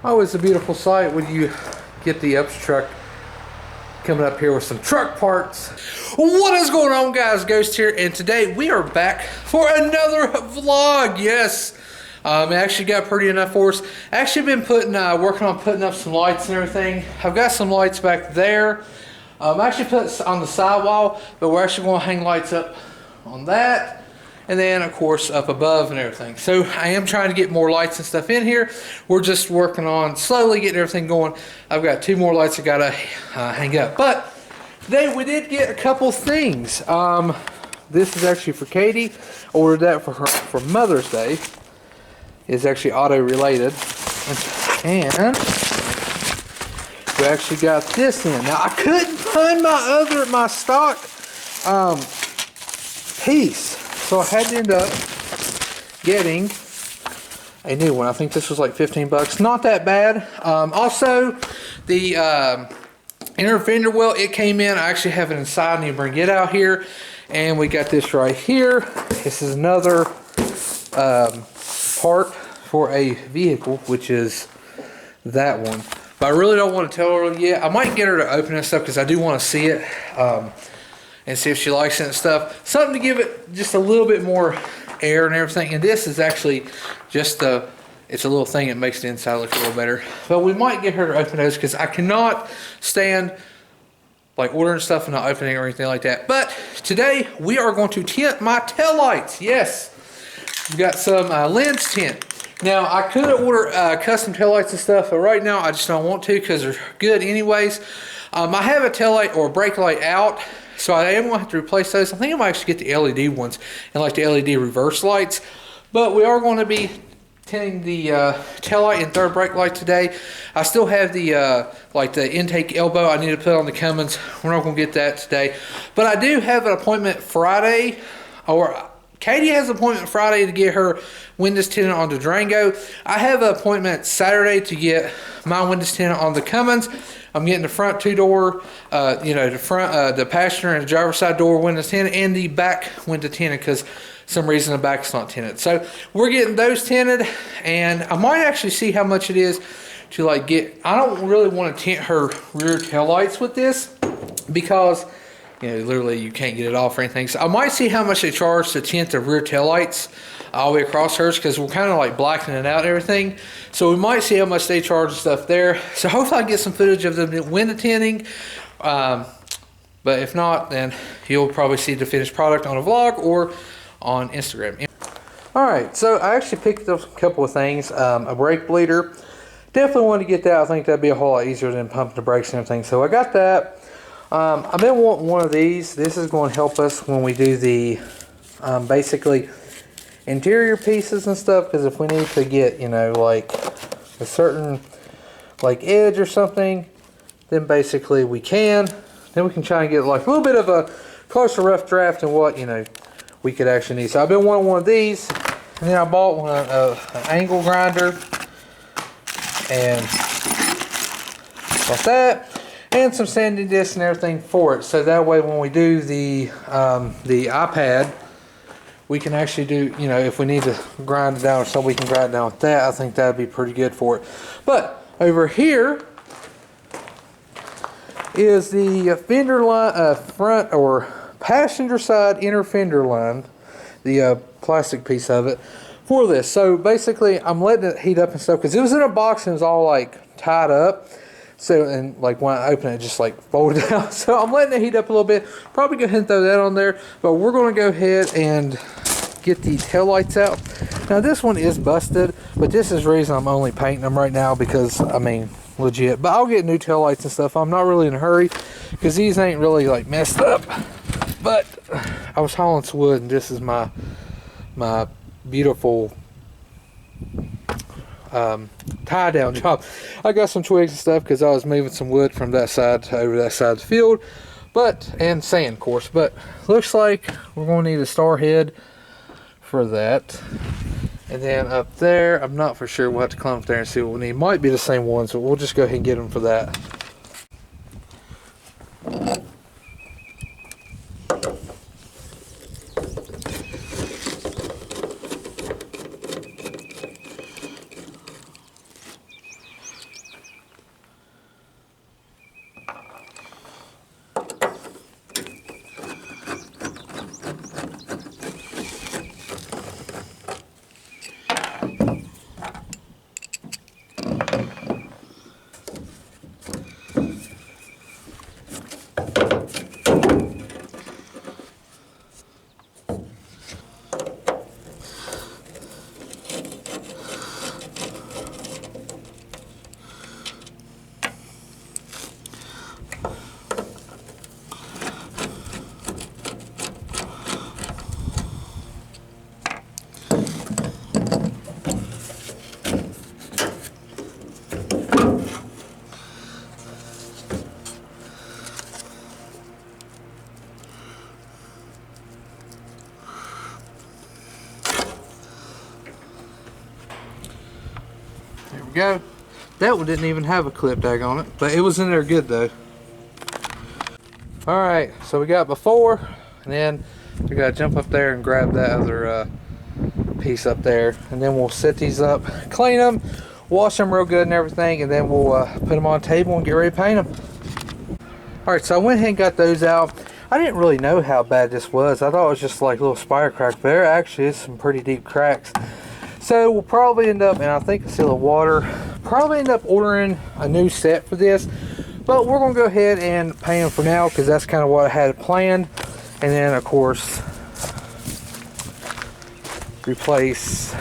Always a beautiful sight when you get the Ups truck coming up here with some truck parts. What is going on, guys? Ghost here, and today we are back for another vlog. Yes, it actually got pretty enough for us. Actually been working on putting up some lights and everything. I've got some lights back there. Actually put on the sidewall, but we're actually going to hang lights up on that. And then, of course, up above and everything. So I am trying to get more lights and stuff in here. We're just working on slowly getting everything going. I've got 2 more lights I gotta hang up. But today we did get a couple things. This is actually for Katie. Ordered that for her for Mother's Day. It's actually auto related. And we actually got this in. Now I couldn't find my stock piece. So I had to end up getting a new one. I think this was like 15 bucks. Not that bad. Also, the inner fender well, it came in. I actually have it inside. I need to bring it out here. And we got this right here. This is another part for a vehicle, which is that one. But I really don't want to tell her yet. I might get her to open this up because I do want to see it. And see if she likes it and stuff. Something to give it just a little bit more air and everything. And this is actually just it's a little thing that makes the inside look a little better. But we might get her to open those because I cannot stand like ordering stuff and not opening or anything like that. But today we are going to tint my tail lights. Yes, we've got some lens tint. Now I could order custom tail lights and stuff, but right now I just don't want to because they're good anyways. I have a tail light or a brake light out. So I am going to have to replace those. I think I might actually get the LED ones and like the LED reverse lights. But we are going to be tinting the tail light and third brake light today. I still have the like the intake elbow I need to put on the Cummins. We're not going to get that today. But I do have an appointment Friday, or Katie has an appointment Friday to get her windows tinted on the Durango. I have an appointment Saturday to get my windows tinted on the Cummins. I'm getting the front 2-door, the front, the passenger and the driver's side door windows tinted, and the back window tinted because some reason the back's not tinted. So we're getting those tinted, and I might actually see how much it is to like get. I don't really want to tint her rear tail lights with this because literally you can't get it off or anything. So I might see how much they charge to tint the rear tail lights all the way across hers because we're kind of like blackening it out and everything. So we might see how much they charge and stuff there. So hopefully I get some footage of the window tinting. But if not, then you'll probably see the finished product on a vlog or on Instagram. Alright, so I actually picked up a couple of things. A brake bleeder. Definitely want to get that. I think that'd be a whole lot easier than pumping the brakes and everything. So I got that. I've been wanting one of these. This is going to help us when we do the basically interior pieces and stuff, because if we need to get like a certain like edge or something, then basically we can. Then we can try and get like a little bit of a closer rough draft than what we could actually need. So I've been wanting one of these, and then I bought one an angle grinder and like that. And some sanding discs and everything for it, so that way when we do the iPad, we can actually do, if we need to grind it down or something, we can grind it down with that. I think that'd be pretty good for it. But over here is the fender line, front or passenger side inner fender line, the plastic piece of it for this. So basically, I'm letting it heat up and stuff because it was in a box and it was all like tied up. So, and like when I open it, just like folded out. So I'm letting it heat up a little bit. Probably go ahead and throw that on there. But we're going to go ahead and get the tail lights out. Now this one is busted, but this is the reason I'm only painting them right now because, I mean, legit. But I'll get new tail lights and stuff. I'm not really in a hurry because these ain't really like messed up. But I was hauling some wood, and this is my beautiful tie down job. I got some twigs and stuff because I was moving some wood from that side to over that side of the field, and sand of course. But looks like we're going to need a star head for that, and then up there I'm not for sure. We'll have to climb up there and see what we need. Might be the same ones, but we'll just go ahead and get them for that. we go. That one didn't even have a clip tag on it, but it was in there good though. Alright, so we got before, and then we gotta jump up there and grab that other piece up there, and then we'll set these up, clean them, wash them real good and everything, and then we'll put them on the table and get ready to paint them. Alright, so I went ahead and got those out. I didn't really know how bad this was. I thought it was just like little spire cracks, but there actually is some pretty deep cracks. So we'll probably end up, and I think it's still the water, probably end up ordering a new set for this. But we're going to go ahead and paint them for now because that's kind of what I had planned. And then, of course, replace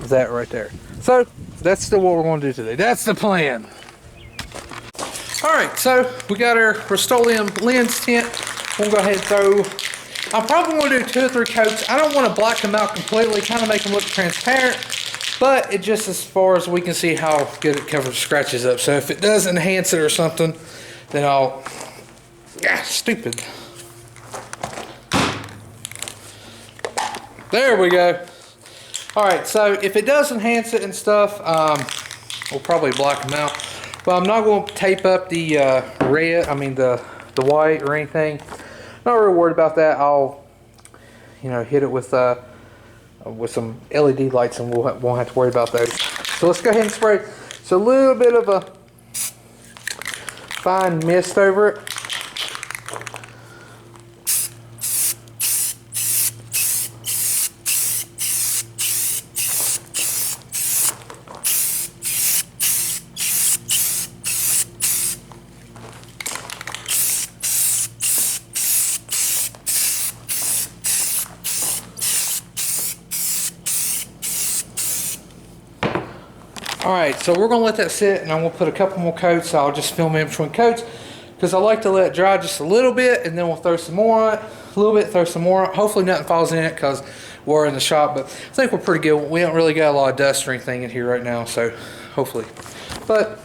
that right there. So that's still what we're going to do today. That's the plan. Alright, so we got our Rust-Oleum lens tint. We'll go ahead and throw, I'm probably going to do 2 or 3 coats. I don't want to black them out completely, kind of make them look transparent. But it just as far as we can see how good it covers scratches up. So if it does enhance it or something, then I'll, stupid. There we go. Alright, so if it does enhance it and stuff, we'll probably black them out. But I'm not going to tape up the the white or anything. Not really worried about that. I'll, hit it with some LED lights, and won't have to worry about those. So let's go ahead and spray. So a little bit of a fine mist over it. Alright, so we're going to let that sit, and I'm going to put a couple more coats. I'll just film in between coats because I like to let it dry just a little bit, and then we'll throw some more on it. A little bit, throw some more on it. Hopefully nothing falls in it because we're in the shop, but I think we're pretty good. We don't really got a lot of dust or anything in here right now, so hopefully. But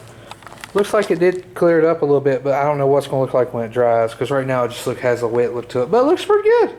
looks like it did clear it up a little bit, but I don't know what's going to look like when it dries because right now it just has a wet look to it, but it looks pretty good.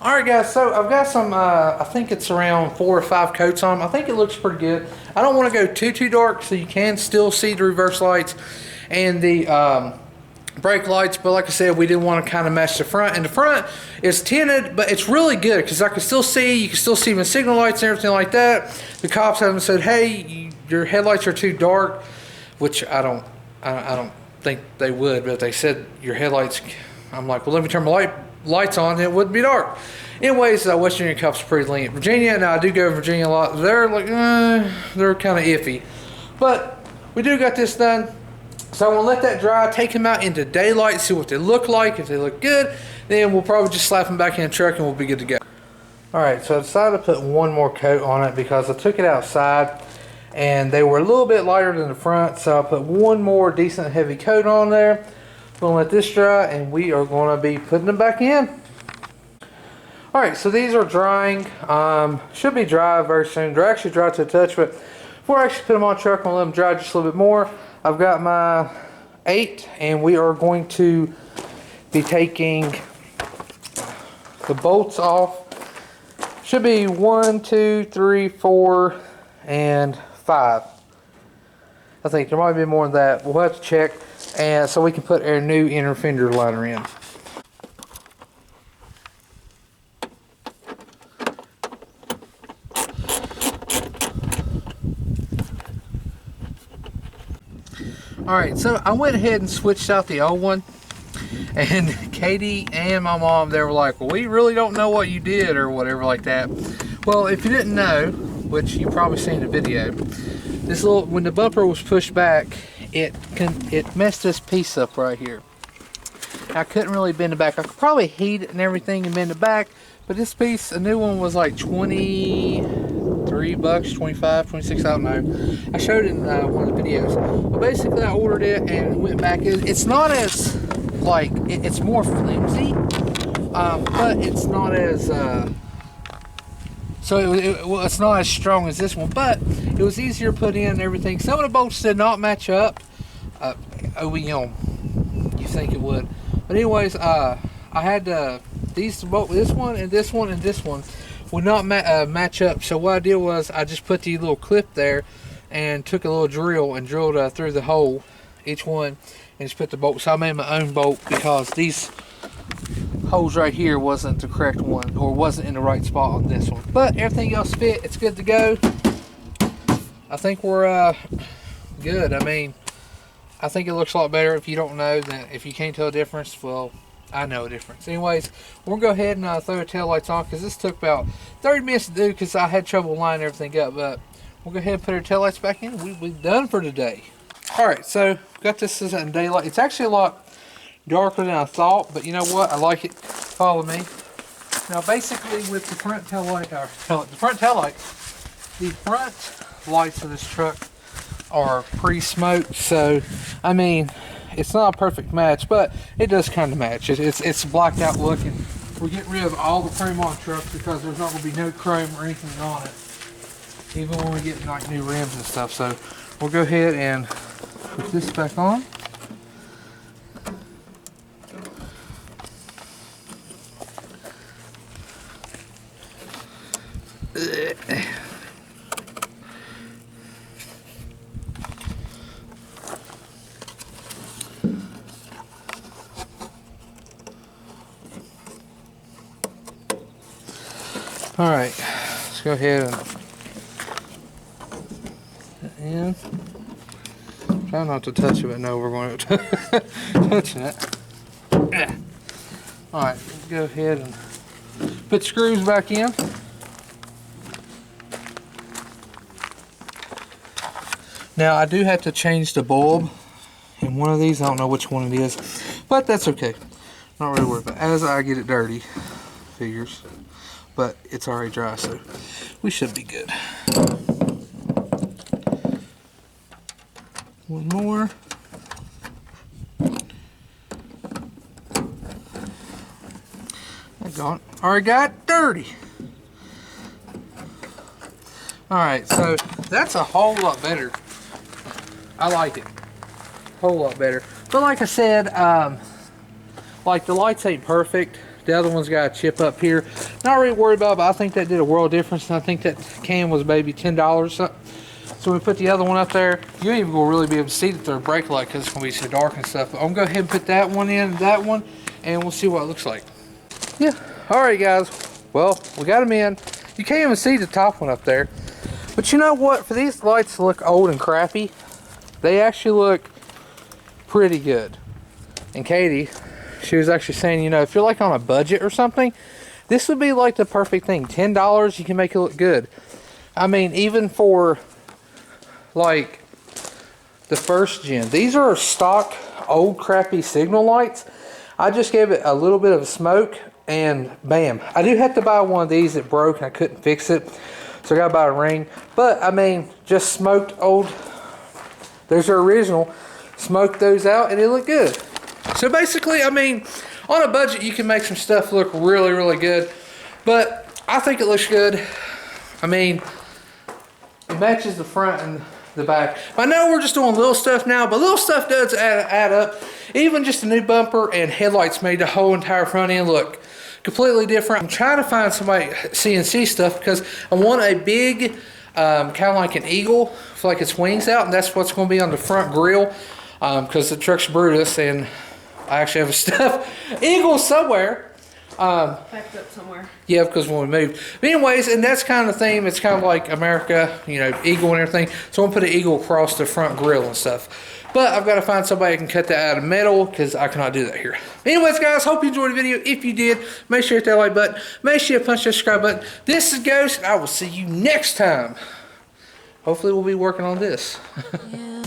Alright guys, so I've got some, I think it's around 4 or 5 coats on them. I think it looks pretty good. I don't want to go too dark so you can still see the reverse lights and the brake lights, but like I said, we did want to kind of match the front. And the front is tinted, but it's really good because I can still see, you can still see my signal lights and everything like that. The cops haven't said, hey, your headlights are too dark, which I don't think they would, but they said your headlights, I'm like, well, let me turn my lights on and it wouldn't be dark. Anyways, Western Union cups pretty lenient. Virginia, now I do go to Virginia a lot. They're like, they're kind of iffy. But we do got this done. So I'm gonna let that dry, take them out into daylight, see what they look like. If they look good, then we'll probably just slap them back in the truck and we'll be good to go. All right, so I decided to put one more coat on it because I took it outside and they were a little bit lighter than the front. So I put one more decent heavy coat on there. We're gonna let this dry and we are gonna be putting them back in. All right, so these are drying. Should be dry very soon. They're actually dry to the touch, but before I actually put them on the truck, I'm gonna let them dry just a little bit more. I've got my 8, and we are going to be taking the bolts off. Should be 1, 2, 3, 4, and 5. I think there might be more than that. We'll have to check, and so we can put our new inner fender liner in. Alright, so I went ahead and switched out the old one, and Katie and my mom, they were like, well, we really don't know what you did or whatever like that. Well, if you didn't know, which you probably seen in the video, this little, when the bumper was pushed back, it messed this piece up right here. I couldn't really bend it back. I could probably heat it and everything and bend it back, but this piece, a new one, was like $23, 25, 26, I don't know. I showed it in one of the videos. But basically I ordered it and it went back. It's not as, like, it's more flimsy, but it's not as, well, it's not as strong as this one, but it was easier to put in and everything. Some of the bolts did not match up. You think it would. But anyways, I had this one and this one and this one would not match up. So what I did was I just put the little clip there and took a little drill and drilled through the hole, each one, and just put the bolt. So I made my own bolt because these holes right here wasn't the correct one, or wasn't in the right spot on this one. But everything else fit. It's good to go. I think we're good. I mean, I think it looks a lot better. If you don't know, then if you can't tell a difference, well, I know a difference. Anyways, we're gonna go ahead and throw the taillights on, because this took about 30 minutes to do because I had trouble lining everything up. But we'll go ahead and put our taillights back in. We're done for today. Alright, so got this in daylight. It's actually a lot darker than I thought, but you know what? I like it. Follow me. Now basically with the front taillight, the front lights of this truck are pre-smoked, so I mean, it's not a perfect match, but it does kind of match. It's a blacked out look, and we're getting rid of all the chrome on the truck because there's not going to be no chrome or anything on it, even when we get like new rims and stuff. So we'll go ahead and put this back on. All right, let's go ahead and put it in. Try not to touch it, but no, we're going to touching it. All right, let's go ahead and put screws back in. Now I do have to change the bulb in one of these. I don't know which one it is, but that's okay. Not really worried about it. As I get it dirty, figures. But it's already dry, so we should be good. One more. That gone. Already got dirty. Alright, so that's a whole lot better. I like it. Whole lot better. But like I said, like the lights ain't perfect. The other one's got a chip up here. Not really worried about it, but I think that did a world of difference. And I think that can was maybe $10. So we put the other one up there. You ain't even gonna really be able to see it through a brake light because it's gonna be so dark and stuff. But I'm gonna go ahead and put that one in, that one, and we'll see what it looks like. Yeah. All right, guys. Well, we got them in. You can't even see the top one up there. But you know what? For these lights to look old and crappy, they actually look pretty good. And Katie, she was actually saying, you know, if you're like on a budget or something, this would be like the perfect thing. $10, you can make it look good. I mean, even for like the first gen, these are stock old crappy signal lights. I just gave it a little bit of smoke and bam. I do have to buy one of these that broke and I couldn't fix it, so I gotta buy a ring. But I mean, just smoked old, there's their original, smoked those out and it looked good. So basically, I mean, on a budget you can make some stuff look really, really good, but I think it looks good. I mean, it matches the front and the back. I know we're just doing little stuff now, but little stuff does add up. Even just a new bumper and headlights made the whole entire front end look completely different. I'm trying to find somebody CNC stuff because I want a big, kind of like an eagle, for like its wings out, and that's what's going to be on the front grille, because the truck's Brutus, and I actually have a stuffed eagle somewhere. Packed up somewhere. Yeah, because when we moved. But anyways, and that's kind of the theme. It's kind of like America, you know, eagle and everything. So I'm going to put an eagle across the front grille and stuff. But I've got to find somebody who can cut that out of metal because I cannot do that here. Anyways, guys, hope you enjoyed the video. If you did, make sure you hit that like button. Make sure you punch that subscribe button. This is Ghost, and I will see you next time. Hopefully we'll be working on this. Yeah.